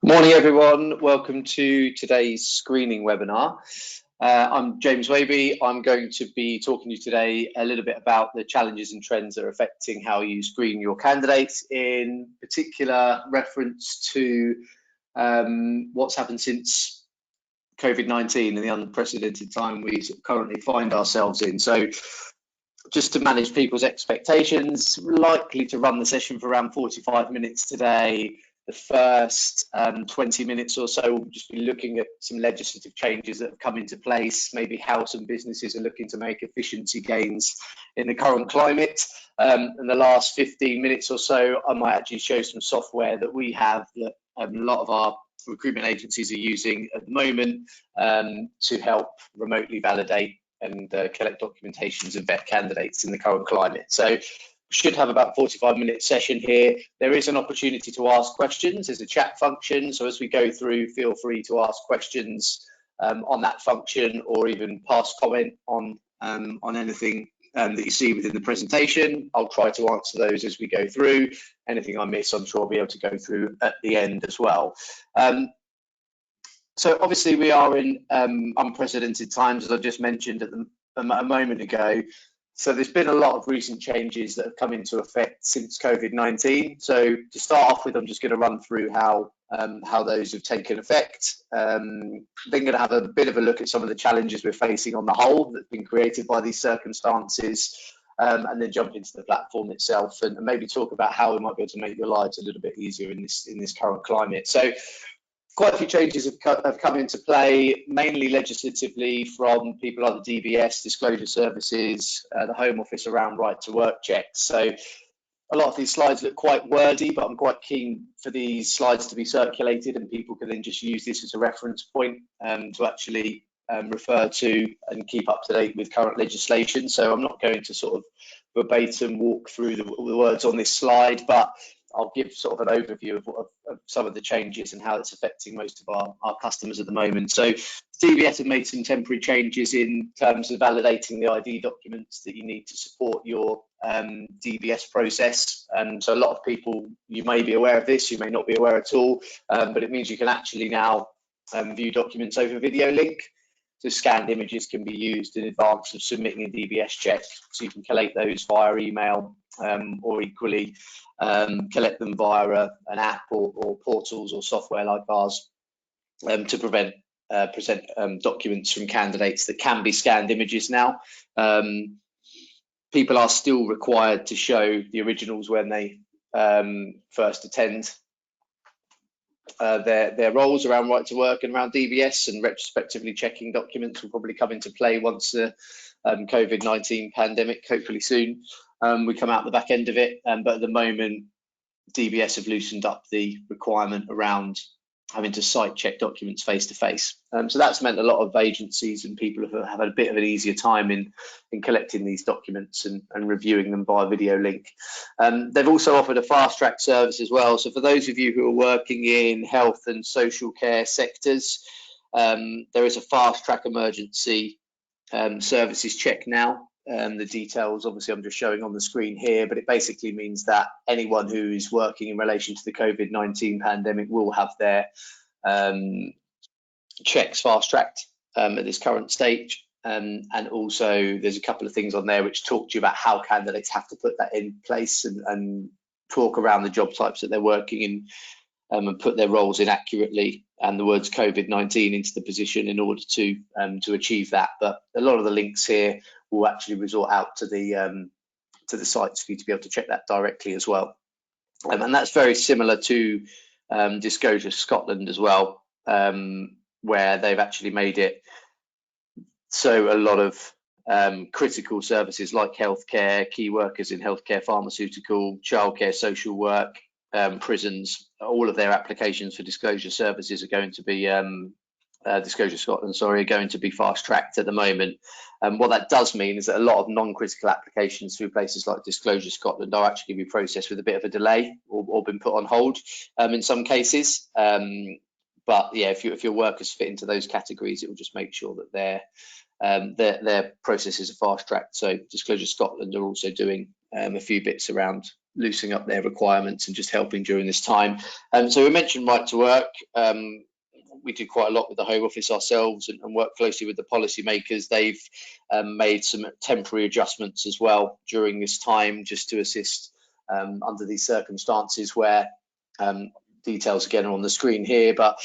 Morning everyone, welcome to today's screening webinar. I'm James Waby. I'm going to be talking to you today a little bit about the challenges and trends that are affecting how you screen your candidates, in particular reference to what's happened since Covid-19 and the unprecedented time we currently find ourselves in. So just to manage people's expectations, likely to run the session for around 45 minutes today. The first 20 minutes or so, we'll just be looking at some legislative changes that have come into place, maybe how some businesses are looking to make efficiency gains in the current climate. And the last 15 minutes or so, I might actually show some software that we have that a lot of our recruitment agencies are using at the moment to help remotely validate and collect documentations and vet candidates in the current climate. So we should have about 45-minute session here. There is an opportunity to ask questions. There's a chat function, so as we go through, feel free to ask questions on that function, or even pass comment on anything that you see within the presentation. I'll try to answer those as we go through. Anything I miss, I'm sure I'll be able to go through at the end as well. So obviously we are in unprecedented times, as I just mentioned a moment ago. So there's been a lot of recent changes that have come into effect since Covid-19. So to start off with, I'm just going to run through how those have taken effect. Then going to have a bit of a look at some of the challenges we're facing on the whole that's been created by these circumstances, and then jump into the platform itself and maybe talk about how we might be able to make your lives a little bit easier in this current climate. So quite a few changes have come into play, mainly legislatively from people like the DBS, disclosure services, the Home Office around right to work checks. So a lot of these slides look quite wordy, but I'm quite keen for these slides to be circulated and people can then just use this as a reference point to actually refer to and keep up to date with current legislation. So I'm not going to sort of verbatim walk through the words on this slide, but I'll give sort of an overview of some of the changes and how it's affecting most of our customers at the moment. So DBS have made some temporary changes in terms of validating the ID documents that you need to support your DBS process. So a lot of people, you may be aware of this, you may not be aware at all, but it means you can actually now view documents over video link. So scanned images can be used in advance of submitting a DBS check. So you can collate those via email or equally collect them via an app or portals or software like ours to present documents from candidates that can be scanned images now. People are still required to show the originals when they first attend their roles around right to work and around DBS, and retrospectively checking documents will probably come into play once the COVID-19 pandemic, hopefully soon, we come out the back end of it. But at the moment, DBS have loosened up the requirement around having to site check documents face to face. So that's meant a lot of agencies and people have had a bit of an easier time in collecting these documents and reviewing them via video link. They've also offered a fast track service as well. So for those of you who are working in health and social care sectors, there is a fast track emergency services check now. The details, obviously, I'm just showing on the screen here, but it basically means that anyone who is working in relation to the COVID-19 pandemic will have their checks fast-tracked at this current stage. And also, there's a couple of things on there which talk to you about how candidates have to put that in place and talk around the job types that they're working in and put their roles in accurately and the words COVID-19 into the position in order to achieve that. But a lot of the links here will actually resort out to the sites for you to be able to check that directly as well. And that's very similar to Disclosure Scotland as well, where they've actually made it so a lot of critical services like healthcare, key workers in healthcare, pharmaceutical, childcare, social work, prisons, all of their applications for disclosure services are going to be Disclosure Scotland, sorry, are going to be fast tracked at the moment. What that does mean is that a lot of non-critical applications through places like Disclosure Scotland are actually going to be processed with a bit of a delay or been put on hold in some cases. But yeah, if your workers fit into those categories, it will just make sure that their processes are fast tracked. So Disclosure Scotland are also doing a few bits around loosening up their requirements and just helping during this time. So we mentioned right to work. We do quite a lot with the Home Office ourselves and work closely with the policymakers. They've made some temporary adjustments as well during this time, just to assist under these circumstances, where details again are on the screen here, but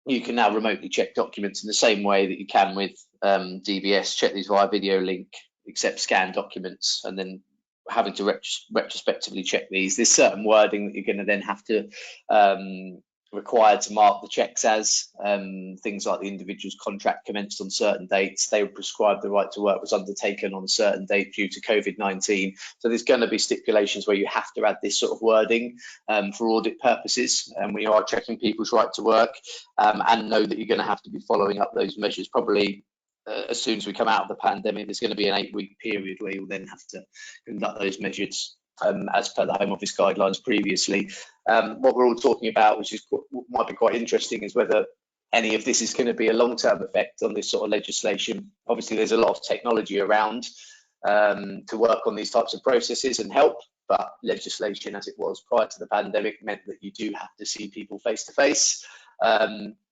you can now remotely check documents in the same way that you can with DBS, check these via video link, accept scanned documents, and then having to retrospectively check these. There's certain wording that you're going to then have to required to mark the checks as, things like the individual's contract commenced on certain dates. They were prescribed the right to work was undertaken on a certain date due to COVID-19. So there's going to be stipulations where you have to add this sort of wording for audit purposes, and we are checking people's right to work, and know that you're going to have to be following up those measures probably as soon as we come out of the pandemic. There's going to be an 8-week period where you'll then have to conduct those measures as per the Home Office guidelines previously. What we're all talking about, which might be quite interesting, is whether any of this is going to be a long-term effect on this sort of legislation. Obviously, there's a lot of technology around to work on these types of processes and help, but legislation as it was prior to the pandemic meant that you do have to see people face to face.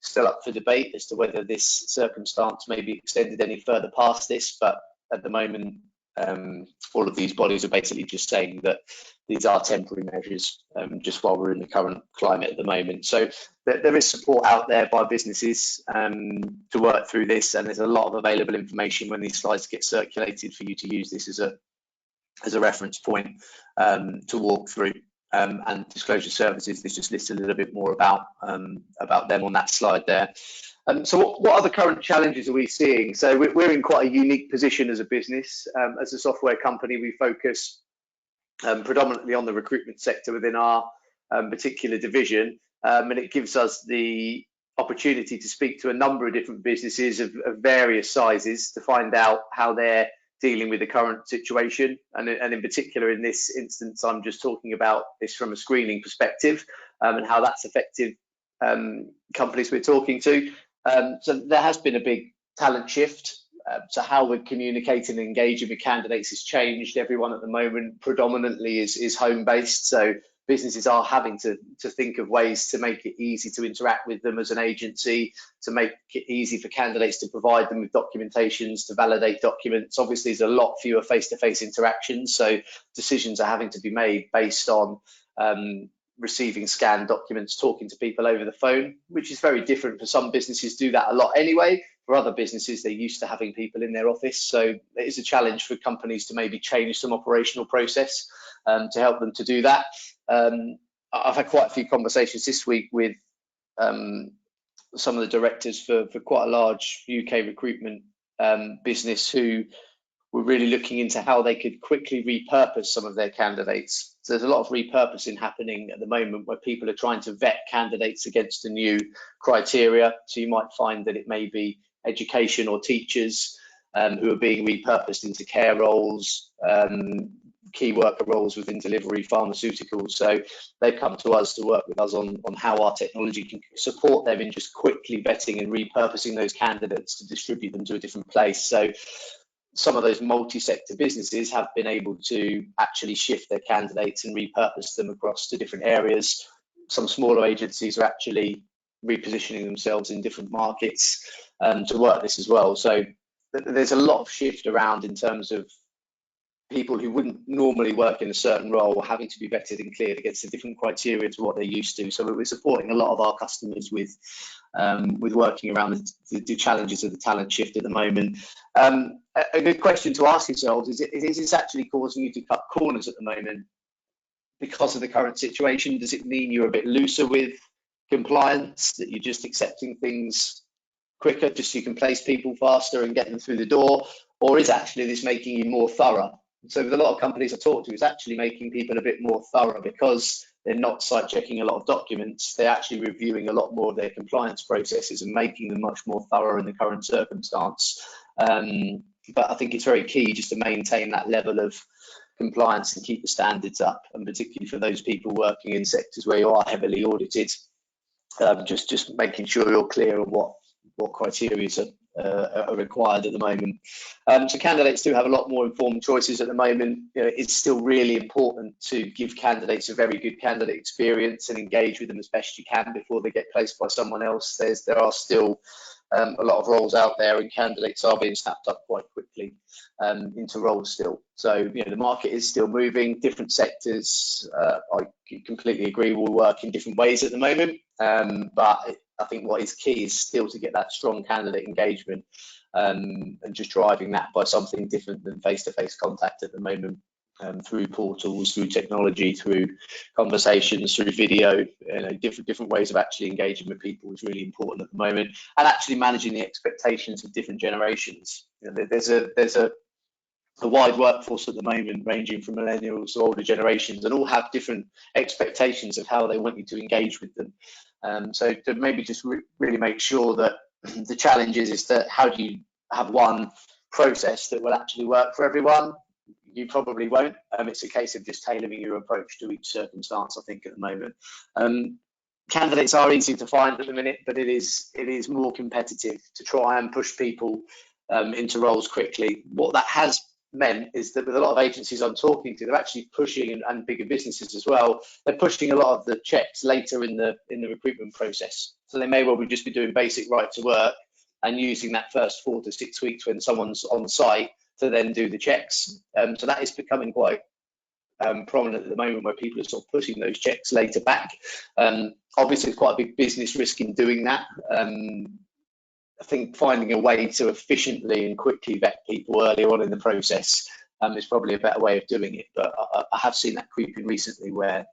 Still up for debate as to whether this circumstance may be extended any further past this, but at the moment, all of these bodies are basically just saying that these are temporary measures, just while we're in the current climate at the moment. So there is support out there by businesses to work through this, and there's a lot of available information when these slides get circulated for you to use this as a reference point to walk through. And disclosure services, this just lists a little bit more about them on that slide there. So what other current challenges are we seeing? So we're in quite a unique position as a business. As a software company, we focus predominantly on the recruitment sector within our particular division, and it gives us the opportunity to speak to a number of different businesses of various sizes to find out how they're dealing with the current situation. And in particular, in this instance, I'm just talking about this from a screening perspective, and how that's affected companies we're talking to. So there has been a big talent shift. So how we're communicating and engaging with candidates has changed. Everyone at the moment predominantly is home-based. So businesses are having to think of ways to make it easy to interact with them as an agency, to make it easy for candidates to provide them with documentations, to validate documents. Obviously, there's a lot fewer face-to-face interactions. So decisions are having to be made based on receiving scanned documents, talking to people over the phone, which is very different. For some businesses do that a lot anyway. For other businesses, they're used to having people in their office. So it is a challenge for companies to maybe change some operational process to help them to do that. I've had quite a few conversations this week with some of the directors for quite a large UK recruitment business who were really looking into how they could quickly repurpose some of their candidates. So there's a lot of repurposing happening at the moment where people are trying to vet candidates against the new criteria. So you might find that it may be education or teachers who are being repurposed into care roles, key worker roles within delivery, pharmaceuticals. So they've come to us to work with us on how our technology can support them in just quickly vetting and repurposing those candidates to distribute them to a different place. So some of those multi-sector businesses have been able to actually shift their candidates and repurpose them across to different areas. Some smaller agencies are actually repositioning themselves in different markets to work this as well. So there's a lot of shift around in terms of people who wouldn't normally work in a certain role having to be vetted and cleared against a different criteria to what they're used to. So we're supporting a lot of our customers with working around the challenges of the talent shift at the moment. A good question to ask yourselves is this actually causing you to cut corners at the moment because of the current situation? Does it mean you're a bit looser with compliance, that you're just accepting things quicker just so you can place people faster and get them through the door? Or is actually this making you more thorough? So with a lot of companies I talk to, it's actually making people a bit more thorough because they're not site checking a lot of documents. They're actually reviewing a lot more of their compliance processes and making them much more thorough in the current circumstance. But I think it's very key just to maintain that level of compliance and keep the standards up, and particularly for those people working in sectors where you are heavily audited, just making sure you're clear on what criteria are required at the moment. So candidates do have a lot more informed choices at the moment. You know, it's still really important to give candidates a very good candidate experience and engage with them as best you can before they get placed by someone else. There are still a lot of roles out there, and candidates are being snapped up quite quickly into roles still. So, you know, the market is still moving. Different sectors, I completely agree, will work in different ways at the moment. But I think what is key is still to get that strong candidate engagement, and just driving that by something different than face-to-face contact at the moment. Through portals, through technology, through conversations, through video, you know, different ways of actually engaging with people is really important at the moment, and actually managing the expectations of different generations. You know, there's a wide workforce at the moment, ranging from millennials to older generations, and all have different expectations of how they want you to engage with them. So to maybe just really make sure that the challenge is that how do you have one process that will actually work for everyone? You probably won't. It's a case of just tailoring your approach to each circumstance, I think, at the moment. Candidates are easy to find at the minute, but it is more competitive to try and push people into roles quickly. What that has meant is that with a lot of agencies I'm talking to, they're actually pushing, and bigger businesses as well, they're pushing a lot of the checks later in the recruitment process. So they may well just be doing basic right to work and using that first 4 to 6 weeks when someone's on site to then do the checks. So that is becoming quite prominent at the moment, where people are sort of putting those checks later back. Obviously, it's quite a big business risk in doing that. I think finding a way to efficiently and quickly vet people earlier on in the process is probably a better way of doing it. But I have seen that creeping recently, where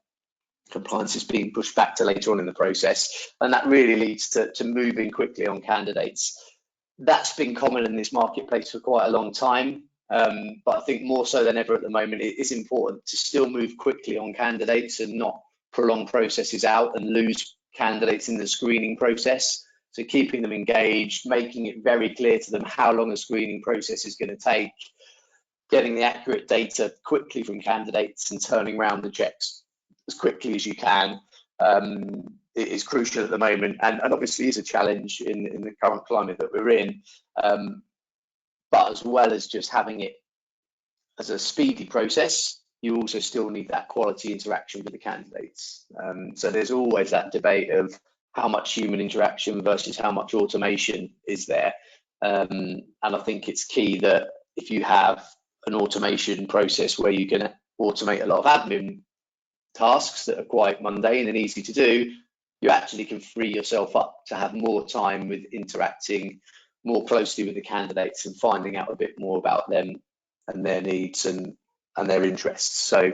compliance is being pushed back to later on in the process, and that really leads to moving quickly on candidates. That's been common in this marketplace for quite a long time, but I think more so than ever at the moment, it is important to still move quickly on candidates and not prolong processes out and lose candidates in the screening process. So keeping them engaged, making it very clear to them how long a screening process is going to take, getting the accurate data quickly from candidates and turning around the checks as quickly as you can. It is crucial at the moment, and obviously is a challenge in the current climate that we're in. But as well as just having it as a speedy process, you also still need that quality interaction with the candidates. So there's always that debate of how much human interaction versus how much automation is there. And I think it's key that if you have an automation process where you can automate a lot of admin tasks that are quite mundane and easy to do, you actually can free yourself up to have more time with interacting more closely with the candidates and finding out a bit more about them and their needs and their interests. So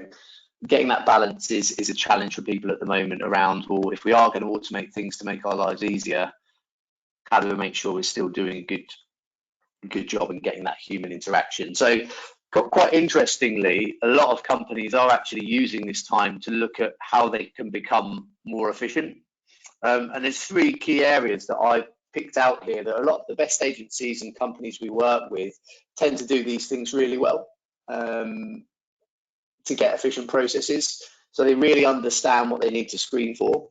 getting that balance is a challenge for people at the moment around, well, if we are going to automate things to make our lives easier, how do we make sure we're still doing a good job and getting that human interaction? So quite interestingly, a lot of companies are actually using this time to look at how they can become more efficient. And there's 3 key areas that I've picked out here that a lot of the best agencies and companies we work with tend to do these things really well to get efficient processes. So they really understand what they need to screen for,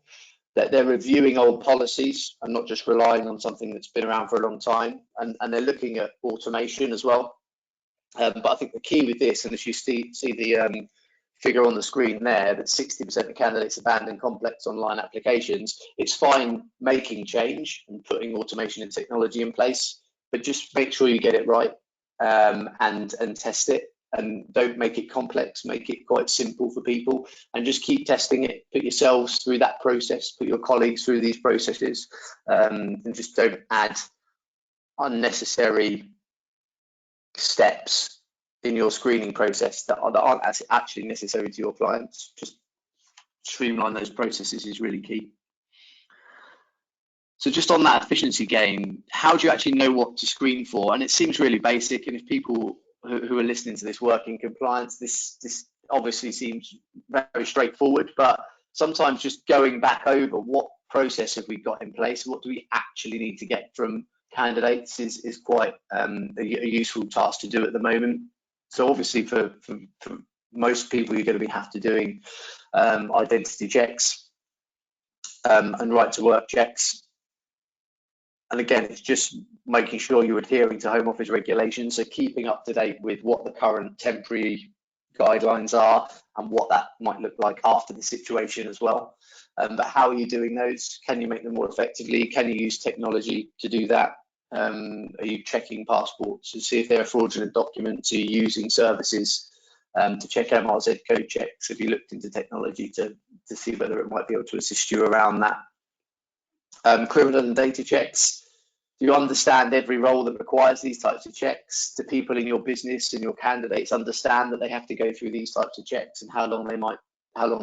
that they're reviewing old policies and not just relying on something that's been around for a long time, and they're looking at automation as well. But I think the key with this, and if you see the figure on the screen there, that 60% of candidates abandon complex online applications, it's fine making change and putting automation and technology in place, but just make sure you get it right, and test it, and don't make it complex, make it quite simple for people, and just keep testing it. Put yourselves through that process, put your colleagues through these processes, and just don't add unnecessary steps in your screening process that aren't actually necessary to your clients. Just streamline those processes is really key. So just on that efficiency game, how do you actually know what to screen for? And it seems really basic, and if people who are listening to this work in compliance, this obviously seems very straightforward, but sometimes just going back over what process have we got in place, what do we actually need to get from candidates is quite a useful task to do at the moment. So obviously for most people, you're going to have to doing identity checks and right to work checks. And again, it's just making sure you're adhering to Home Office regulations, so keeping up to date with what the current temporary guidelines are and what that might look like after the situation as well. But how are you doing those? Can you make them more effectively? Can you use technology to do that? Are you checking passports to see if there are fraudulent documents? Are you using services to check MRZ code checks? Have you looked into technology to see whether it might be able to assist you around that? Criminal and data checks. Do you understand every role that requires these types of checks? Do people in your business and your candidates understand that they have to go through these types of checks and how long they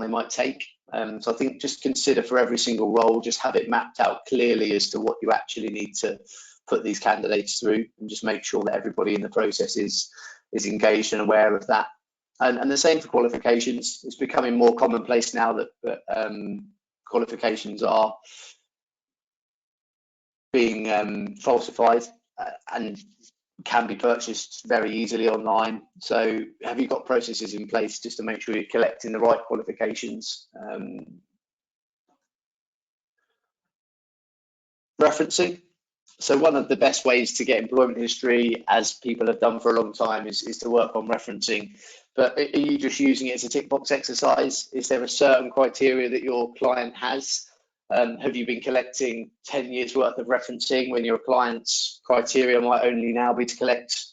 might take? So I think just consider for every single role, just have it mapped out clearly as to what you actually need to put these candidates through, and just make sure that everybody in the process is engaged and aware of that. And the same for qualifications. It's becoming more commonplace now that qualifications are being falsified and can be purchased very easily online. So have you got processes in place just to make sure you're collecting the right qualifications? Referencing. So one of the best ways to get employment history, as people have done for a long time, is to work on referencing. But are you just using it as a tick box exercise? Is there a certain criteria that your client has? Have you been collecting 10 years worth of referencing when your client's criteria might only now be to collect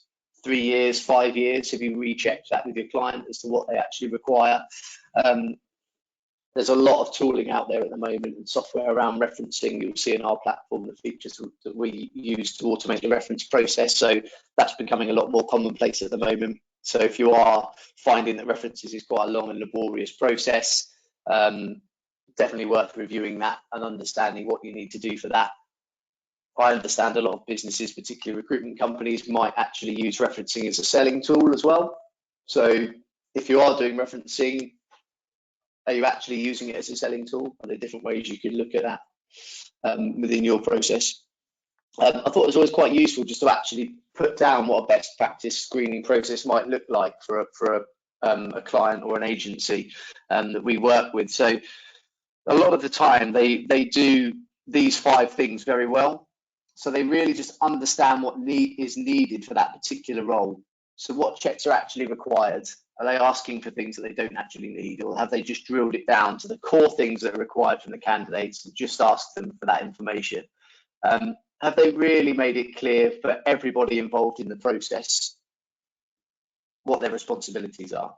3 years, 5 years? Have you rechecked that with your client as to what they actually require? There's a lot of tooling out there at the moment and software around referencing. You'll see in our platform the features that we use to automate the reference process. So that's becoming a lot more commonplace at the moment. So if you are finding that references is quite a long and laborious process, definitely worth reviewing that and understanding what you need to do for that. I understand a lot of businesses, particularly recruitment companies, might actually use referencing as a selling tool as well. So if you are doing referencing, are you actually using it as a selling tool? Are there different ways you could look at that within your process? I thought it was always quite useful just to actually put down what a best practice screening process might look like for a client or an agency that we work with. So a lot of the time they do these 5 things very well. So they really just understand what is needed for that particular role. So what checks are actually required? Are they asking for things that they don't actually need, or have they just drilled it down to the core things that are required from the candidates and just asked them for that information? Have they really made it clear for everybody involved in the process what their responsibilities are?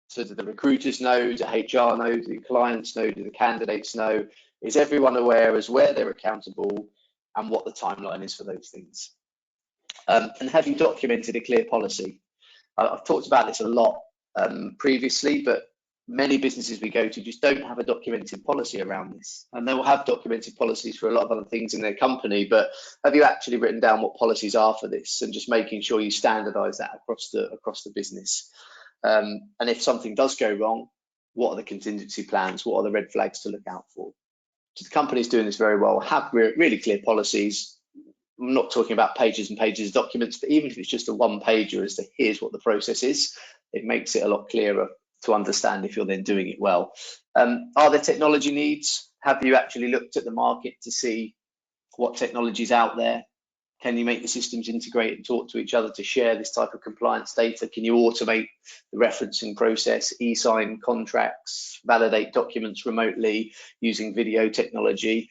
So do the recruiters know, do HR know, do the clients know, do the candidates know? Is everyone aware as where they're accountable and what the timeline is for those things? And have you documented a clear policy? I've talked about this a lot previously, but many businesses we go to just don't have a documented policy around this. And they will have documented policies for a lot of other things in their company, but have you actually written down what policies are for this, and just making sure you standardize that across the business? And if something does go wrong, what are the contingency plans? What are the red flags to look out for? So the company's doing this very well, have really clear policies. I'm not talking about pages and pages of documents, but even if it's just a one-pager as to here's what the process is, it makes it a lot clearer to understand if you're then doing it well. Are there technology needs? Have you actually looked at the market to see what technology is out there? Can you make the systems integrate and talk to each other to share this type of compliance data? Can you automate the referencing process, e-sign contracts, validate documents remotely using video technology?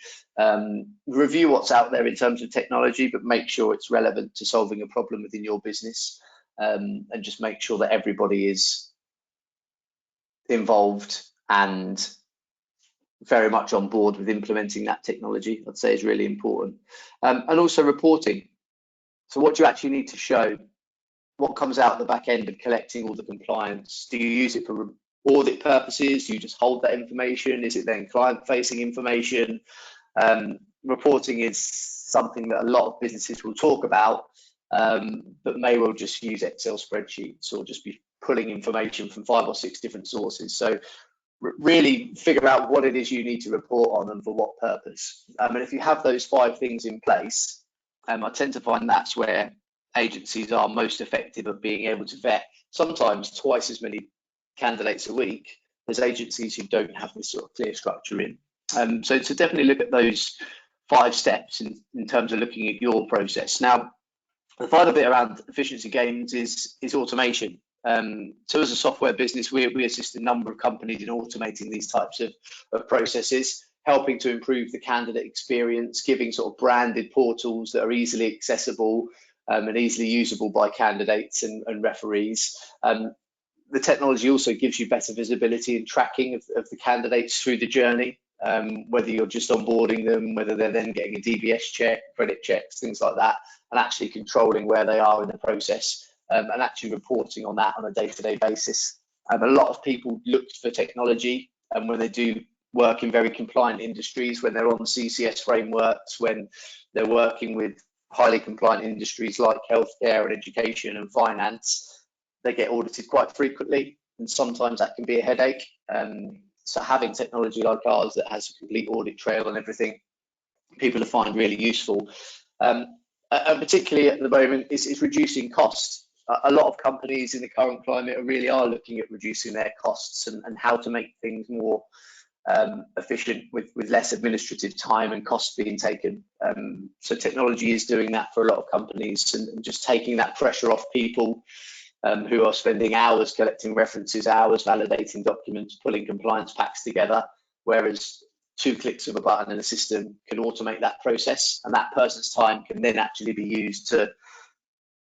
Review what's out there in terms of technology, but make sure it's relevant to solving a problem within your business, and just make sure that everybody is involved and very much on board with implementing that technology. I'd say is really important. And also reporting. So what do you actually need to show? What comes out at the back end of collecting all the compliance? Do you use it for audit purposes? Do you just hold that information? Is it then client-facing information? Reporting is something that a lot of businesses will talk about, but may well just use Excel spreadsheets or just be pulling information from 5 or 6 different sources. So really figure out what it is you need to report on and for what purpose. And if you have those 5 things in place, I tend to find that's where agencies are most effective at being able to vet sometimes twice as many candidates a week as agencies who don't have this sort of clear structure in. So definitely look at those 5 steps in terms of looking at your process. Now, the final bit around efficiency gains is automation. So as a software business, we assist a number of companies in automating these types of processes, helping to improve the candidate experience, giving sort of branded portals that are easily accessible and easily usable by candidates and referees. The technology also gives you better visibility and tracking of the candidates through the journey, whether you're just onboarding them, whether they're then getting a DBS check, credit checks, things like that, and actually controlling where they are in the process, and actually reporting on that on a day-to-day basis. A lot of people look for technology, and when they do work in very compliant industries, when they're on CCS frameworks, when they're working with highly compliant industries like healthcare and education and finance, they get audited quite frequently, and sometimes that can be a headache. So having technology like ours that has a complete audit trail and everything, people find really useful. And particularly at the moment, is reducing costs. A lot of companies in the current climate really are looking at reducing their costs and how to make things more efficient with less administrative time and costs being taken. So technology is doing that for a lot of companies and just taking that pressure off people who are spending hours collecting references, hours validating documents, pulling compliance packs together, whereas 2 clicks of a button in a system can automate that process, and that person's time can then actually be used to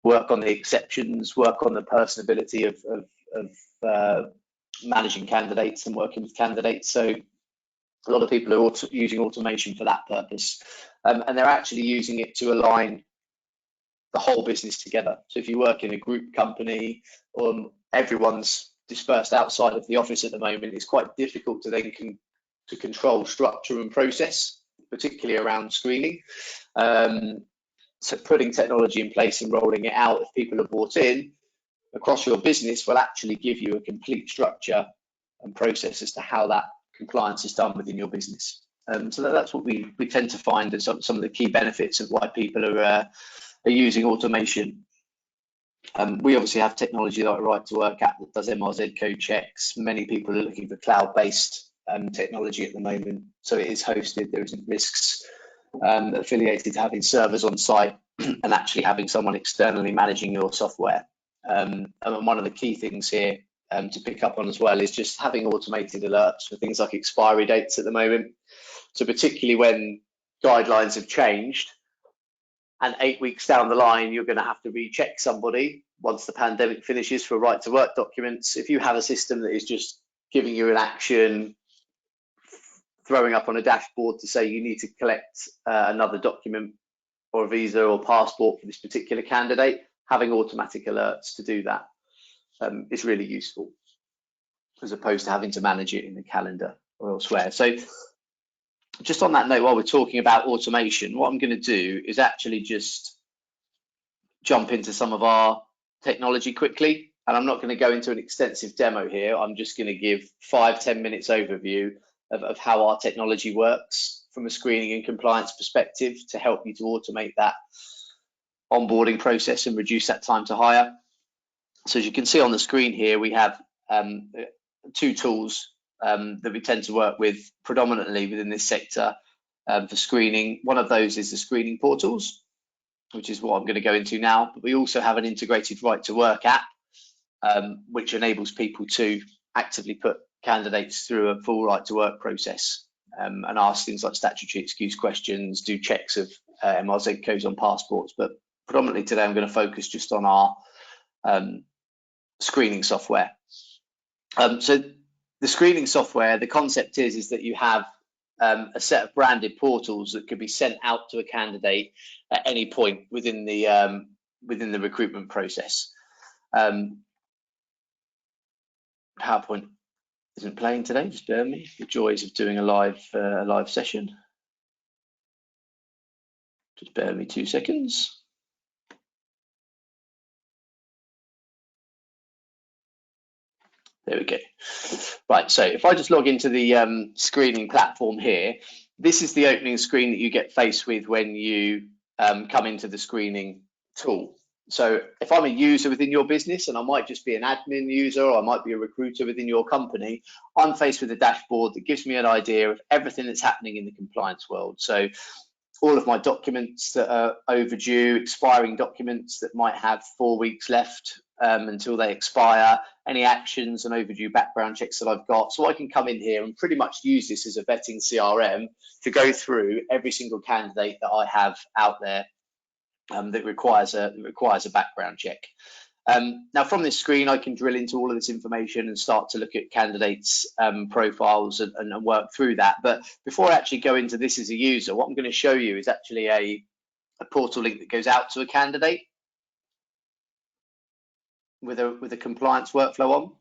work on the exceptions, work on the personability of managing candidates and working with candidates. So a lot of people are using automation for that purpose, and they're actually using it to align the whole business together. So if you work in a group company, everyone's dispersed outside of the office at the moment, it's quite difficult to then to control structure and process, particularly around screening. So putting technology in place and rolling it out, if people are bought in across your business, will actually give you a complete structure and process as to how that compliance is done within your business. So that's what we tend to find as some of the key benefits of why people are using automation. We obviously have technology like Right to Work app that does MRZ code checks. Many people are looking for cloud-based technology at the moment, so it is hosted. There isn't risks affiliated to having servers on site and actually having someone externally managing your software. And one of the key things here to pick up on as well is just having automated alerts for things like expiry dates at the moment. So particularly when guidelines have changed, and 8 weeks down the line, you're going to have to recheck somebody once the pandemic finishes for Right to Work documents. If you have a system that is just giving you an action, throwing up on a dashboard to say you need to collect another document or a visa or passport for this particular candidate, having automatic alerts to do that is really useful, as opposed to having to manage it in the calendar or elsewhere. So just on that note, while we're talking about automation, what I'm going to do is actually just jump into some of our technology quickly. And I'm not going to go into an extensive demo here. I'm just going to give 5-10 minutes overview of how our technology works from a screening and compliance perspective to help you to automate that onboarding process and reduce that time to hire. So as you can see on the screen here, we have 2 tools that we tend to work with predominantly within this sector for screening. One of those is the screening portals, which is what I'm going to go into now. But we also have an integrated Right to Work app, which enables people to actively put candidates through a full Right to Work process and ask things like statutory excuse questions, do checks of MRZ codes on passports. But predominantly today, I'm going to focus just on our screening software. So the screening software, the concept is that you have a set of branded portals that could be sent out to a candidate at any point within the recruitment process. PowerPoint isn't playing today, just bear with me. The joys of doing a live session. Just bear with me 2 seconds. There we go. Right, so if I just log into the screening platform here, this is the opening screen that you get faced with when you come into the screening tool. So if I'm a user within your business, and I might just be an admin user, or I might be a recruiter within your company, I'm faced with a dashboard that gives me an idea of everything that's happening in the compliance world. So all of my documents that are overdue, expiring documents that might have 4 weeks left until they expire, any actions and overdue background checks that I've got. So I can come in here and pretty much use this as a vetting CRM to go through every single candidate that I have out there that requires a background check. Now from this screen, I can drill into all of this information and start to look at candidates' profiles and work through that. But before I actually go into this as a user, what I'm going to show you is actually a portal link that goes out to a candidate with a compliance workflow on.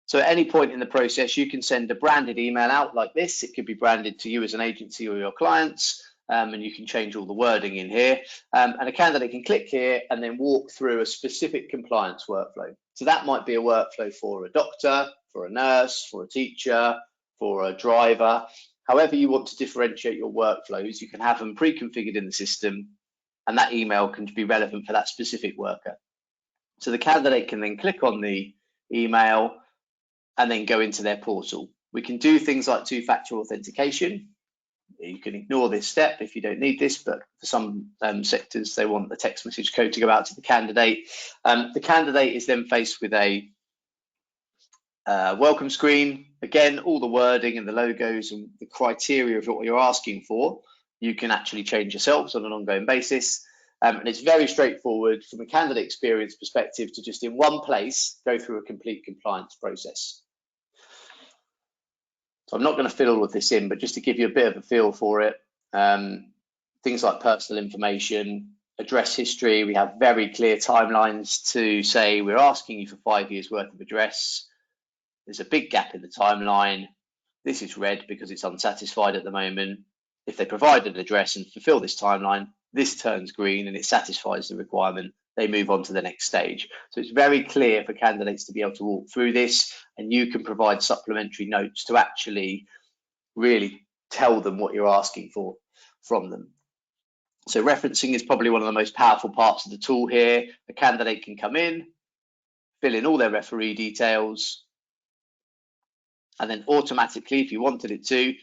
So at any point in the process, you can send a branded email out like this. It could be branded to you as an agency or your clients. And you can change all the wording in here. And a candidate can click here and then walk through a specific compliance workflow. So that might be a workflow for a doctor, for a nurse, for a teacher, for a driver. However you want to differentiate your workflows, you can have them pre-configured in the system, and that email can be relevant for that specific worker. So the candidate can then click on the email and then go into their portal. We can do things like two-factor authentication. You can ignore this step if you don't need this, but for some sectors, they want the text message code to go out to the candidate. The candidate is then faced with a welcome screen. Again, all the wording and the logos and the criteria of what you're asking for, you can actually change yourselves on an ongoing basis. And it's very straightforward from a candidate experience perspective to just in one place go through a complete compliance process. So I'm not going to fill all of this in, but just to give you a bit of a feel for it, things like personal information, address history, we have very clear timelines to say we're asking you for 5 years worth of address. There's a big gap in the timeline. This is red because it's unsatisfied at the moment. If they provide an address and fulfill this timeline, this turns green and it satisfies the requirement. They move on to the next stage. So it's very clear for candidates to be able to walk through this, and you can provide supplementary notes to actually really tell them what you're asking for from them. So referencing is probably one of the most powerful parts of the tool here. A candidate can come in, fill in all their referee details, and then automatically, if you wanted it to,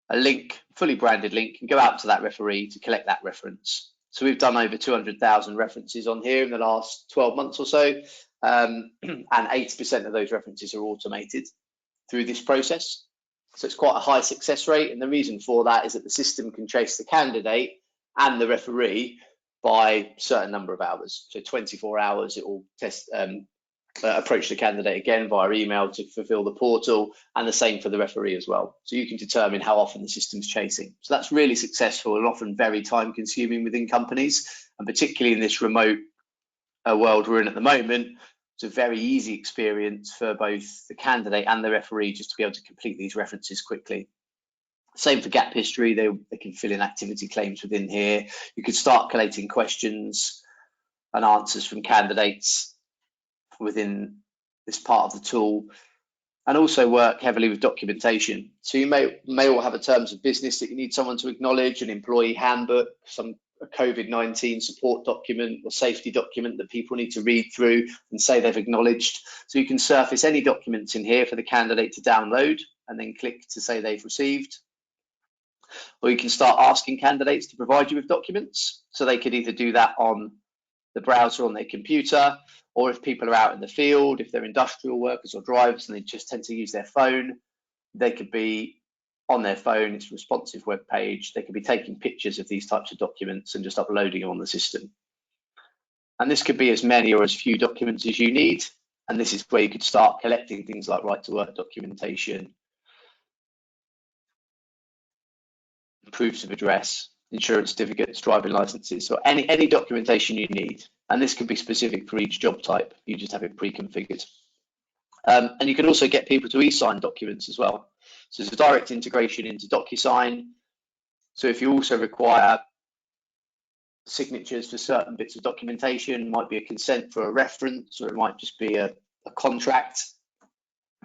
a link, fully branded link, can go out to that referee to collect that reference. So we've done over 200,000 references on here in the last 12 months or so, and 80% of those references are automated through this process. So it's quite a high success rate, and the reason for that is that the system can chase the candidate and the referee by a certain number of hours. So 24 hours, it will approach the candidate again via email to fulfill the portal, and the same for the referee as well. So you can determine how often the system's chasing. So that's really successful and often very time consuming within companies, and particularly in this remote world we're in at the moment, it's a very easy experience for both the candidate and the referee just to be able to complete these references quickly. Same for gap history, they can fill in activity claims within here. You can start collating questions and answers from candidates within this part of the tool, and also work heavily with documentation. So you may all have a terms of business that you need someone to acknowledge, an employee handbook, a COVID-19 support document or safety document that people need to read through and say they've acknowledged. So you can surface any documents in here for the candidate to download and then click to say they've received. Or you can start asking candidates to provide you with documents. So they could either do that on the browser on their computer, or if people are out in the field, if they're industrial workers or drivers and they just tend to use their phone, they could be on their phone, it's a responsive web page, they could be taking pictures of these types of documents and just uploading them on the system. And this could be as many or as few documents as you need, and this is where you could start collecting things like right to work documentation, proofs of address, insurance certificates, driving licenses, or any documentation you need. And this can be specific for each job type. You just have it pre-configured. And you can also get people to e-sign documents as well. So there's a direct integration into DocuSign. So if you also require signatures for certain bits of documentation, it might be a consent for a reference, or it might just be a contract.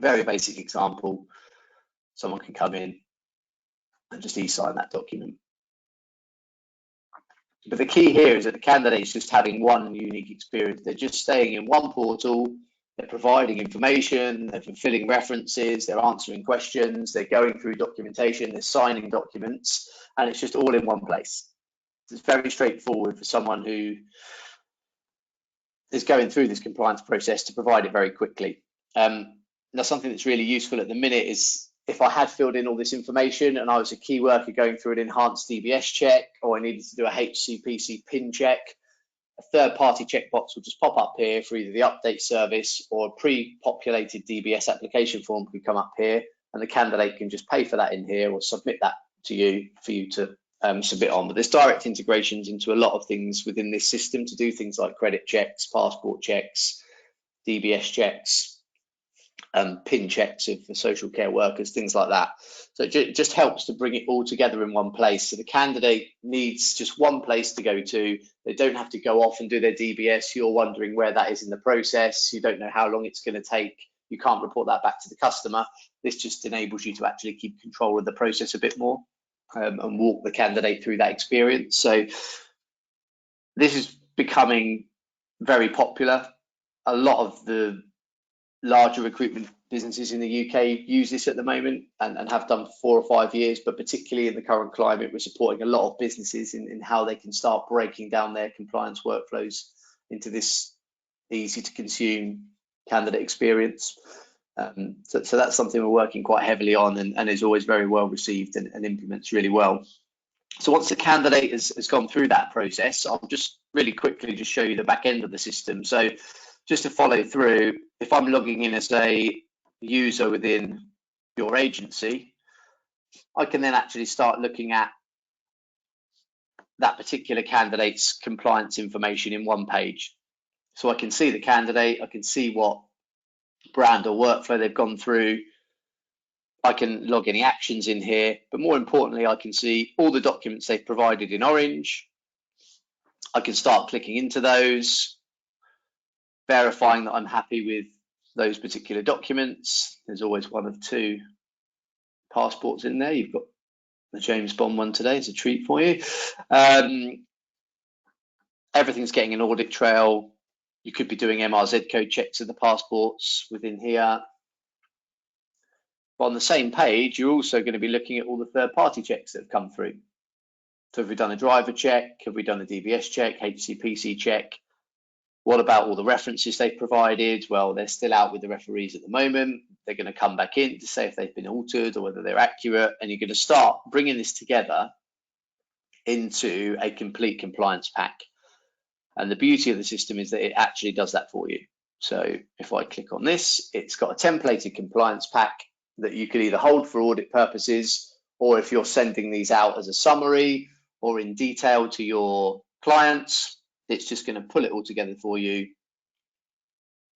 Very basic example. Someone can come in and just e-sign that document. But the key here is that the candidate is just having one unique experience. They're just staying in one portal, they're providing information, they're fulfilling references, they're answering questions, they're going through documentation, they're signing documents, and it's just all in one place. It's very straightforward for someone who is going through this compliance process to provide it very quickly. Now, something that's really useful at the minute is if I had filled in all this information and I was a key worker going through an enhanced DBS check, or I needed to do a HCPC PIN check, a third-party checkbox will just pop up here for either the update service or a pre-populated DBS application form could come up here, and the candidate can just pay for that in here or submit that to you for you to submit on. But there's direct integrations into a lot of things within this system to do things like credit checks, passport checks, DBS checks, PIN checks for social care workers, things like that. So it just helps to bring it all together in one place. So the candidate needs just one place to go to. They don't have to go off and do their DBS. You're wondering where that is in the process. You don't know how long it's going to take. You can't report that back to the customer. This just enables you to actually keep control of the process a bit more and walk the candidate through that experience. So this is becoming very popular. A lot of the larger recruitment businesses in the UK use this at the moment and have done for 4 or 5 years, but particularly in the current climate, we're supporting a lot of businesses in how they can start breaking down their compliance workflows into this easy to consume candidate experience. So that's something we're working quite heavily on and is always very well received and implements really well. So once the candidate has gone through that process, I'll just really quickly just show you the back end of the system. So just to follow through, if I'm logging in as a user within your agency, I can then actually start looking at that particular candidate's compliance information in one page. So I can see the candidate, I can see what brand or workflow they've gone through, I can log any actions in here, but more importantly, I can see all the documents they've provided in orange. I can start clicking into those, verifying that I'm happy with those particular documents. There's always one of 2 passports in there. You've got the James Bond one today. It's a treat for you. Everything's getting an audit trail. You could be doing MRZ code checks of the passports within here. But on the same page, you're also going to be looking at all the third-party checks that have come through. So have we done a driver check? Have we done a DBS check, HCPC check? What about all the references they've provided? Well, they're still out with the referees at the moment. They're going to come back in to say if they've been altered or whether they're accurate. And you're going to start bringing this together into a complete compliance pack. And the beauty of the system is that it actually does that for you. So if I click on this, it's got a templated compliance pack that you can either hold for audit purposes, or if you're sending these out as a summary or in detail to your clients, it's just going to pull it all together for you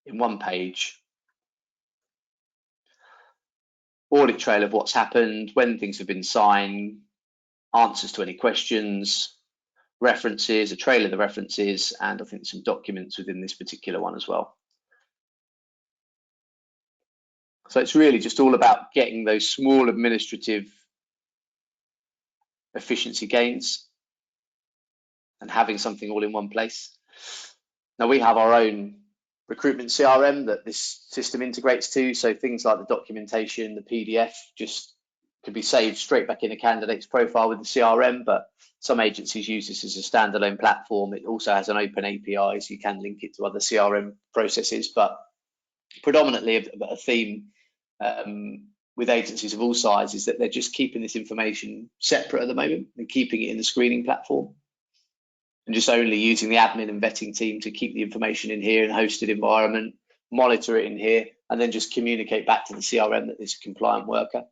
in one page. Audit trail of what's happened, when things have been signed, answers to any questions, references, a trail of the references, and I think some documents within this particular one as well. So it's really just all about getting those small administrative efficiency gains and having something all in one place. Now we have our own recruitment CRM that this system integrates to, so things like the documentation, the PDF just can be saved straight back in a candidate's profile with the CRM, but some agencies use this as a standalone platform. It also has an open API, so you can link it to other CRM processes, but predominantly a theme with agencies of all sizes that they're just keeping this information separate at the moment and keeping it in the screening platform and just only using the admin and vetting team to keep the information in here in a hosted environment, monitor it in here, and then just communicate back to the CRM that it's a compliant worker.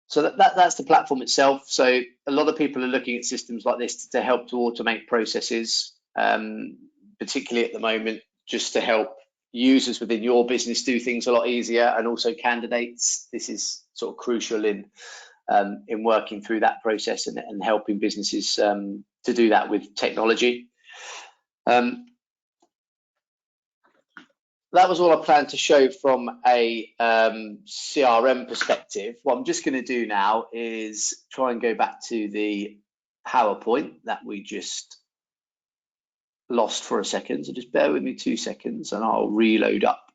So that's the platform itself. So a lot of people are looking at systems like this to help to automate processes, particularly at the moment, just to help users within your business do things a lot easier, and also candidates. This is sort of crucial in working through that process and helping businesses to do that with technology. That was all I planned to show from a CRM perspective. What I'm just going to do now is try and go back to the PowerPoint that we just lost for a second. So just bear with me 2 seconds and I'll reload up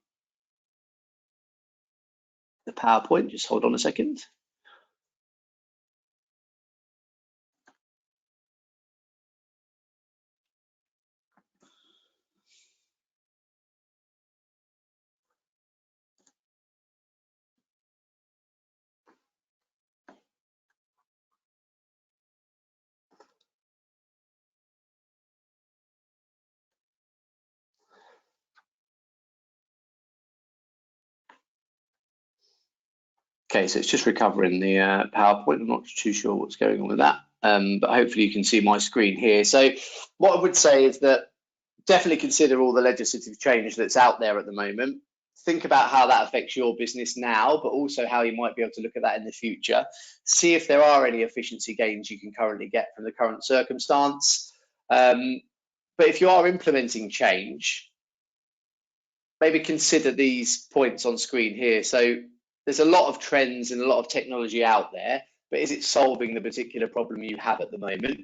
the PowerPoint. Just hold on a second. Okay, so it's just recovering the PowerPoint. I'm not too sure what's going on with that, but hopefully you can see my screen here. So what I would say is that definitely consider all the legislative change that's out there at the moment. Think about how that affects your business now, but also how you might be able to look at that in the future. See if there are any efficiency gains you can currently get from the current circumstance. But if you are implementing change, maybe consider these points on screen here. So there's a lot of trends and a lot of technology out there, but is it solving the particular problem you have at the moment?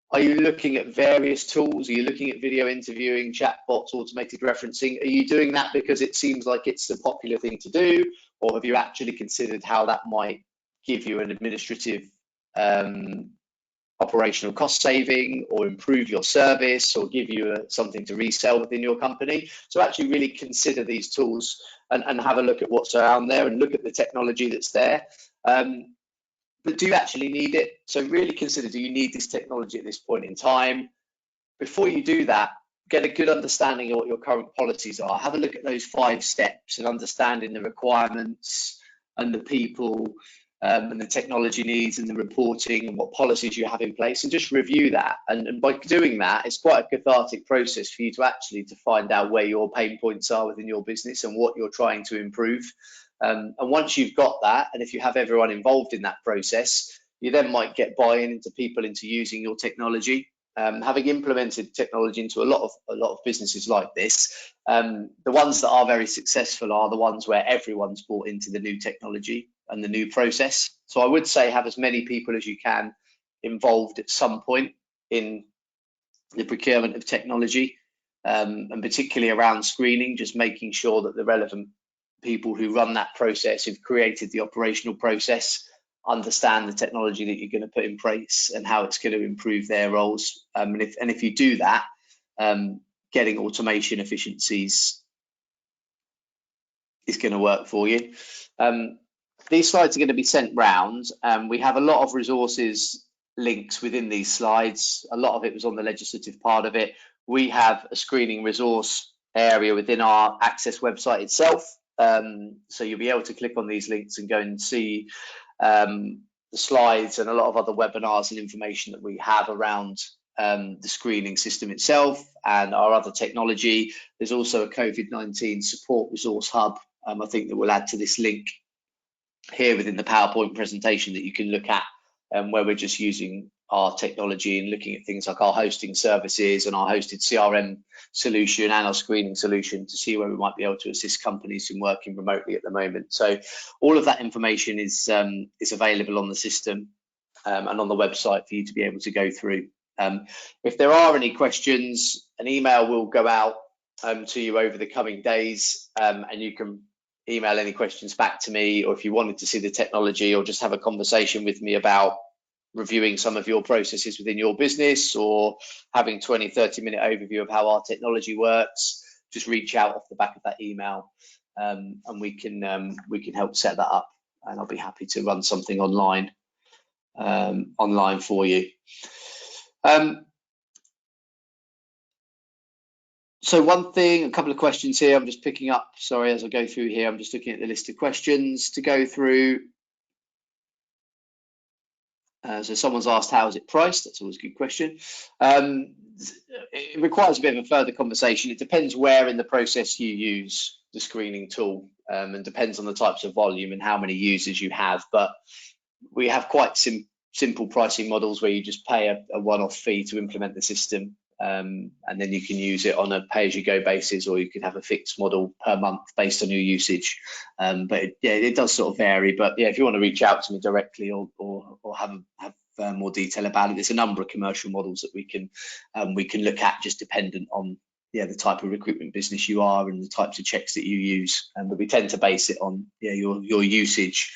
Are you looking at various tools? Are you looking at video interviewing, chatbots, automated referencing? Are you doing that because it seems like it's a popular thing to do? Or have you actually considered how that might give you an administrative operational cost saving, or improve your service, or give you something to resell within your company? So actually really consider these tools and have a look at what's around there and look at the technology that's there. But do you actually need it? So really consider, do you need this technology at this point in time? Before you do that, get a good understanding of what your current policies are. Have a look at those 5 steps and understanding the requirements and the people and the technology needs and the reporting and what policies you have in place, and just review that. And by doing that, it's quite a cathartic process for you to actually find out where your pain points are within your business and what you're trying to improve. And once you've got that, and if you have everyone involved in that process, you then might get buy-in into people into using your technology. Having implemented technology into a lot of businesses like this, the ones that are very successful are the ones where everyone's bought into the new technology and the new process. So I would say have as many people as you can involved at some point in the procurement of technology, and particularly around screening, just making sure that the relevant people who run that process, who've created the operational process, understand the technology that you're going to put in place and how it's going to improve their roles. And if you do that, getting automation efficiencies is going to work for you. These slides are going to be sent round. We have a lot of resources links within these slides. A lot of it was on the legislative part of it. We have a screening resource area within our Access website itself. So you'll be able to click on these links and go and see the slides and a lot of other webinars and information that we have around the screening system itself and our other technology. There's also a COVID-19 support resource hub, I think, that we'll add to this link here within the PowerPoint presentation that you can look at, where we're just using our technology and looking at things like our hosting services and our hosted CRM solution and our screening solution to see where we might be able to assist companies in working remotely at the moment. So all of that information is available on the system and on the website for you to be able to go through. If there are any questions, an email will go out to you over the coming days, and you can email any questions back to me, or if you wanted to see the technology or just have a conversation with me about reviewing some of your processes within your business or having 20-30 minute overview of how our technology works, just reach out off the back of that email, and we can help set that up, and I'll be happy to run something online for you. So one thing, a couple of questions here, I'm just picking up, sorry, as I go through here, I'm just looking at the list of questions to go through. So someone's asked, how is it priced? That's always a good question. It requires a bit of a further conversation. It depends where in the process you use the screening tool, and depends on the types of volume and how many users you have. But we have quite simple pricing models where you just pay a one-off fee to implement the system. And then you can use it on a pay-as-you-go basis, or you can have a fixed model per month based on your usage. But it does sort of vary. But yeah, if you want to reach out to me directly or have more detail about it, there's a number of commercial models that we can look at, just dependent on the type of recruitment business you are and the types of checks that you use. But we tend to base it on your usage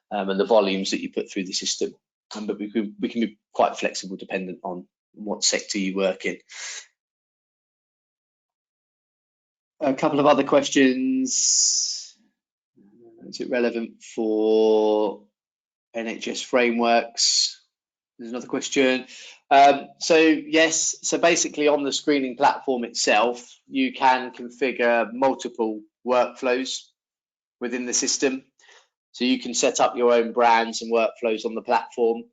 and the volumes that you put through the system. But we can be quite flexible dependent on what sector you work in. A couple of other questions. Is it relevant for NHS frameworks? There's another question. So yes, so basically on the screening platform itself, you can configure multiple workflows within the system. So you can set up your own brands and workflows on the platform.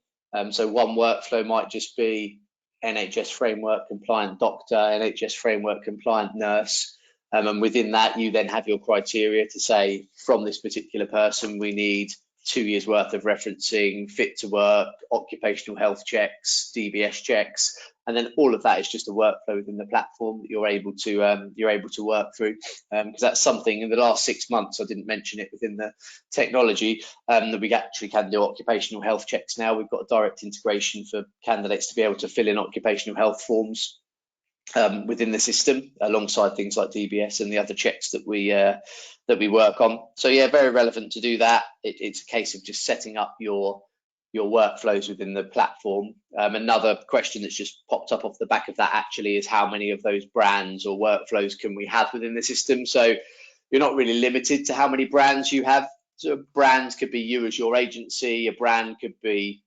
So one workflow might just be NHS framework compliant doctor, NHS framework compliant nurse. And within that, you then have your criteria to say, from this particular person, we need 2 years worth of referencing, fit to work, occupational health checks, DBS checks, and then all of that is just a workflow within the platform that you're able to work through. Because that's something in the last 6 months, I didn't mention it within the technology, that we actually can do occupational health checks now. We've got a direct integration for candidates to be able to fill in occupational health forms within the system, alongside things like DBS and the other checks that we work on. So yeah, very relevant to do that. It's a case of just setting up your workflows within the platform. Another question that's just popped up off the back of that actually is how many of those brands or workflows can we have within the system? So you're not really limited to how many brands you have. So brands could be you as your agency, a brand could be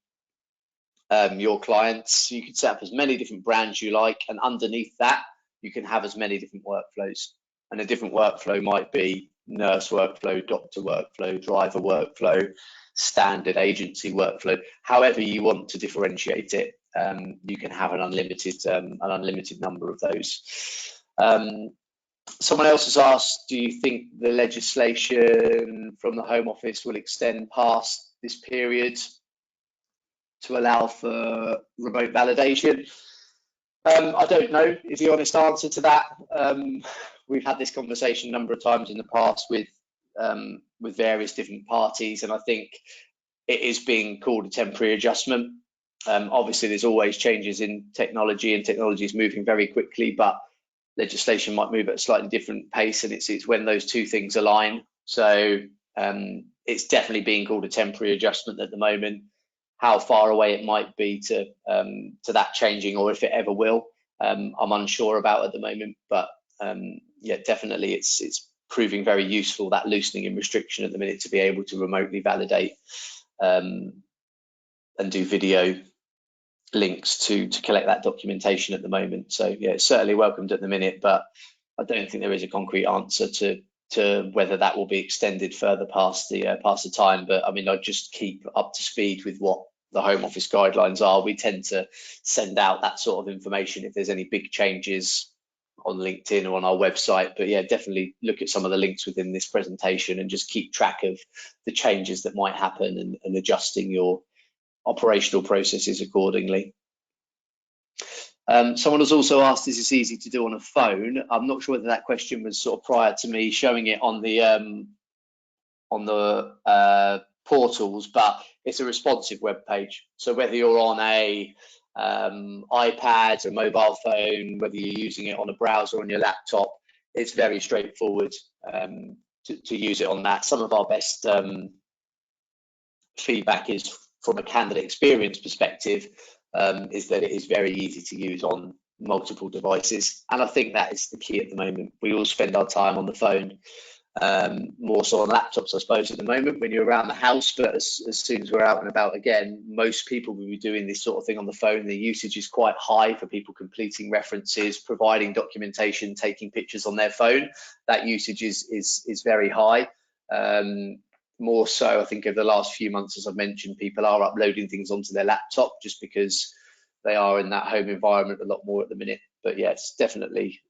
your clients. You can set up as many different brands you like, and underneath that you can have as many different workflows. And a different workflow might be nurse workflow, doctor workflow, driver workflow, standard agency workflow. However you want to differentiate it, you can have an unlimited number of those. Someone else has asked, do you think the legislation from the Home Office will extend past this period to allow for remote validation? I don't know is the honest answer to that. We've had this conversation a number of times in the past with various different parties, and I think it is being called a temporary adjustment. Obviously there's always changes in technology, and technology is moving very quickly, but legislation might move at a slightly different pace, and it's when those two things align. So it's definitely being called a temporary adjustment at the moment. How far away it might be to that changing, or if it ever will, I'm unsure about at the moment. But yeah, definitely it's proving very useful, that loosening in restriction at the minute, to be able to remotely validate and do video links to collect that documentation at the moment. So yeah, it's certainly welcomed at the minute, but I don't think there is a concrete answer to whether that will be extended further past the time. But I mean, I'd just keep up to speed with what the Home Office guidelines are. We tend to send out that sort of information if there's any big changes on LinkedIn or on our website. But yeah, definitely look at some of the links within this presentation and just keep track of the changes that might happen, and adjusting your operational processes accordingly. Someone has also asked, is this easy to do on a phone? I'm not sure whether that question was sort of prior to me showing it on the portals, but it's a responsive web page. So whether you're on a iPad or mobile phone, whether you're using it on a browser or on your laptop, it's very straightforward to use it on that. Some of our best feedback is from a candidate experience perspective, is that it is very easy to use on multiple devices. And I think that is the key at the moment. We all spend our time on the phone, more so on laptops, I suppose, at the moment when you're around the house. But as soon as we're out and about again, most people will be doing this sort of thing on the phone. The usage is quite high for people completing references, providing documentation, taking pictures on their phone. That usage is very high. More so, I think, over the last few months, as I've mentioned, people are uploading things onto their laptop just because they are in that home environment a lot more at the minute. But yeah, it's definitely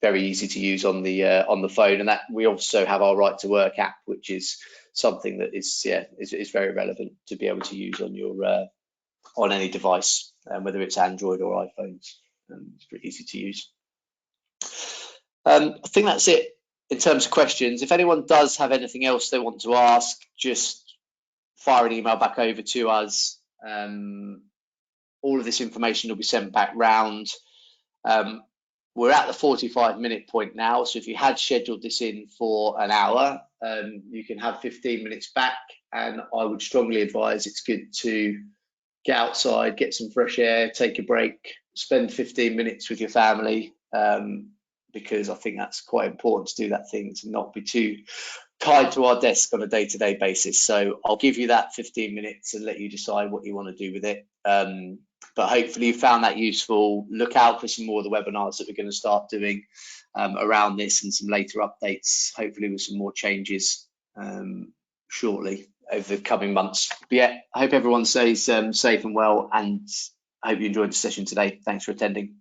very easy to use on the phone. And that we also have our Right to Work app, which is something that is very relevant to be able to use on your on any device, whether it's Android or iPhones. It's pretty easy to use. I think that's it in terms of questions. If anyone does have anything else they want to ask, just fire an email back over to us. All of this information will be sent back round. We're at the 45-minute point now, so if you had scheduled this in for an hour, you can have 15 minutes back, and I would strongly advise it's good to get outside, get some fresh air, take a break, spend 15 minutes with your family, because I think that's quite important to do that thing, to not be too tied to our desk on a day-to-day basis. So I'll give you that 15 minutes and let you decide what you want to do with it. But hopefully you found that useful. Look out for some more of the webinars that we're going to start doing around this, and some later updates, hopefully with some more changes shortly over the coming months. But yeah, I hope everyone stays safe and well, and I hope you enjoyed the session today. Thanks for attending.